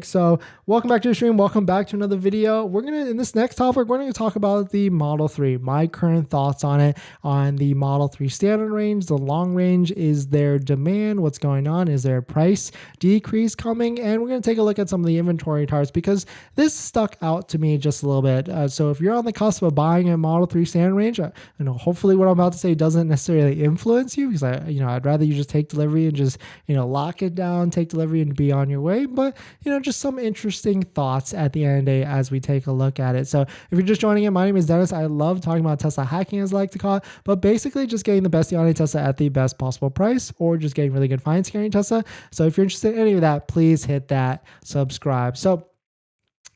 So welcome back to the stream. Welcome back to another video. In this next topic, we're going to talk about the Model 3, my current thoughts on it, on the Model 3 standard range, the long range. Is there demand? What's going on? Is there a price decrease coming? And we're going to take a look at some of the inventory charts because this stuck out to me just a little bit. So if you're on the cusp of buying a Model 3 standard range, hopefully what I'm about to say doesn't necessarily influence you, because I'd rather you just take delivery and just, lock it down, take delivery and be on your way. But, just some interesting thoughts at the end of the day as we take a look at it. So if you're just joining in, my name is Dennis. I love talking about Tesla hacking, as I like to call it, but basically just getting the best deal on a Tesla at the best possible price, or just getting really good finance carrying Tesla. So if you're interested in any of that, please hit that subscribe. So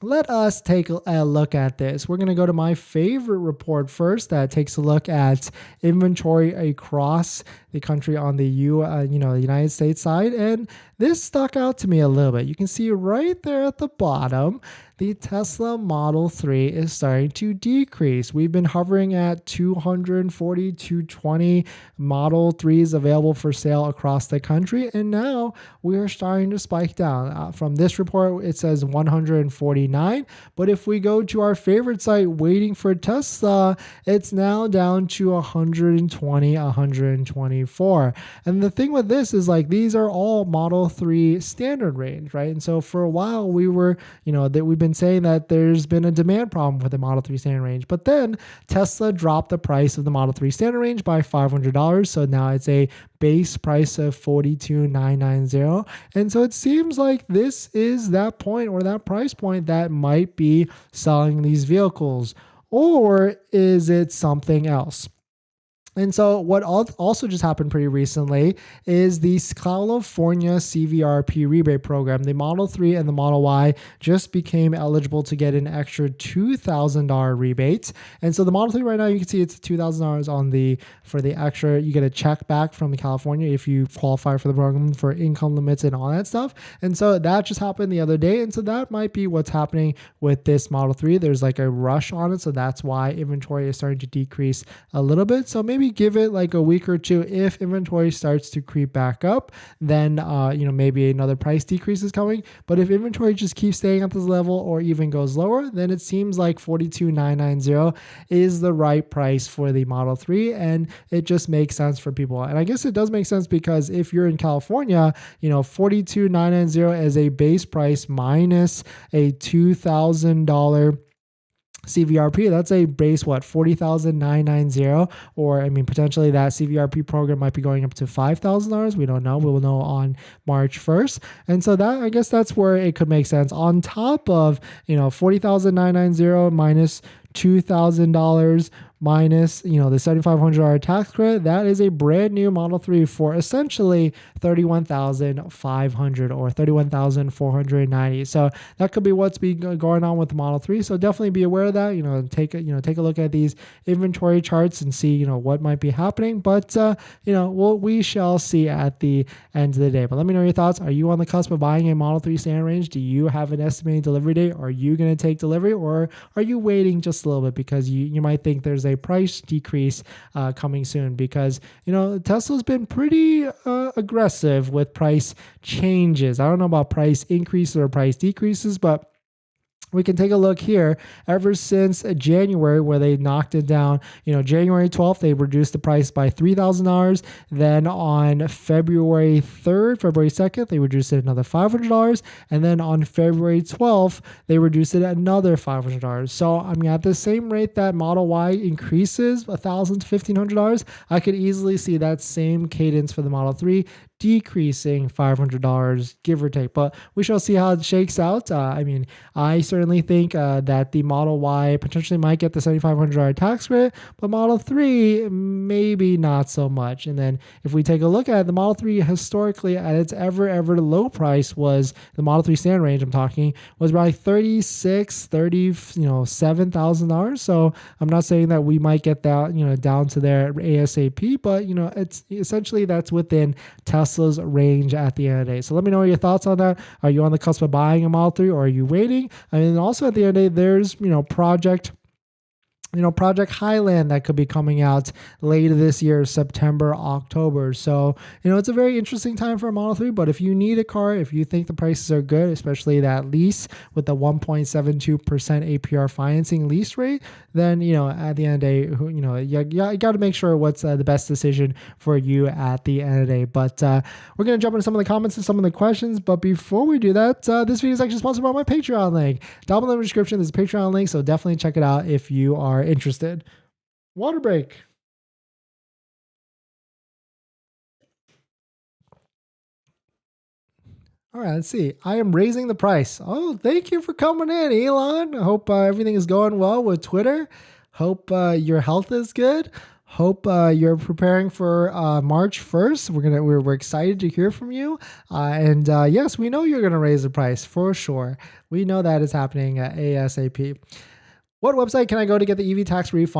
let us take a look at this. We're going to go to my favorite report first that takes a look at inventory across the country on the the United States side. And this stuck out to me a little bit. You can see right there at the bottom, the Tesla Model 3 is starting to decrease. We've been hovering at 240, 220 Model 3s available for sale across the country. And now we are starting to spike down. From this report, it says 149. But if we go to our favorite site, Waiting for Tesla, it's now down to 120, 124. And the thing with this is, like, these are all Model 3 standard range, right? And so for a while we were, that we've been saying that there's been a demand problem with the Model 3 standard range. But then Tesla dropped the price of the Model 3 standard range by $500. So now it's a base price of $42,990. And so it seems like this is that point, or that price point, that might be selling these vehicles. Or is it something else? And so what also just happened pretty recently is the California CVRP rebate program. The Model 3 and the Model Y just became eligible to get an extra $2,000 rebate. And so the Model 3 right now, you can see it's $2,000 for the extra. You get a check back from California if you qualify for the program for income limits and all that stuff. And so that just happened the other day. And so that might be what's happening with this Model 3. There's like a rush on it. So that's why inventory is starting to decrease a little bit. So maybe give it like a week or two. If inventory starts to creep back up, then maybe another price decrease is coming. But if inventory just keeps staying at this level or even goes lower, then it seems like $42,990 is the right price for the Model 3, and it just makes sense for people. And I guess it does make sense because if you're in California, $42,990 as a base price minus a $2,000 CVRP, that's a base, $40,990, or potentially that CVRP program might be going up to $5,000. We don't know. We will know on March 1st. And so that, I guess that's where it could make sense. On top of, $40,990 minus $2,000 minus, the $7,500 tax credit, that is a brand new Model 3 for essentially $31,500 or $31,490. So that could be what's been going on with the Model 3. So definitely be aware of that. Take a look at these inventory charts and see, what might be happening. But we shall see at the end of the day. But let me know your thoughts. Are you on the cusp of buying a Model 3 standard range? Do you have an estimated delivery date? Are you going to take delivery, or are you waiting just a little bit because you might think there's a price decrease coming soon? Because Tesla's been pretty aggressive with price changes. I don't know about price increases or price decreases, but we can take a look here. Ever since January, where they knocked it down, January 12th, they reduced the price by $3,000. Then on February 3rd, February 2nd, they reduced it another $500. And then on February 12th, they reduced it another $500. So, at the same rate that Model Y increases $1,000 to $1,500, I could easily see that same cadence for the Model 3 decreasing $500, give or take. But we shall see how it shakes out. I certainly think that the Model Y potentially might get the $7,500 tax credit, but Model 3 maybe not so much. And then if we take a look at it, the Model 3 historically at its ever low price was the Model 3 standard range, I'm talking, was around $37,000. So I'm not saying that we might get that, down to there ASAP, but it's essentially that's within Tesla's range at the end of the day. So let me know your thoughts on that. Are you on the cusp of buying a Model 3, or are you waiting? And also at the end of the day, there's, Project Project Highland that could be coming out later this year, September, October. So, it's a very interesting time for a Model 3, but if you need a car, if you think the prices are good, especially that lease with the 1.72% APR financing lease rate, then, at the end of the day, you got to make sure what's the best decision for you at the end of the day. But we're going to jump into some of the comments and some of the questions. But before we do that, this video is actually sponsored by my Patreon link. Down below in the description, there's a Patreon link, so definitely check it out if you are interested. Water break. All right, let's see. I am raising the price. Oh, thank you for coming in, Elon. I hope everything is going well with Twitter. Hope your health is good. Hope you're preparing for March 1st. We're excited to hear from you. And yes, we know you're gonna raise the price for sure. We know that is happening ASAP. What website can I go to get the EV tax refund?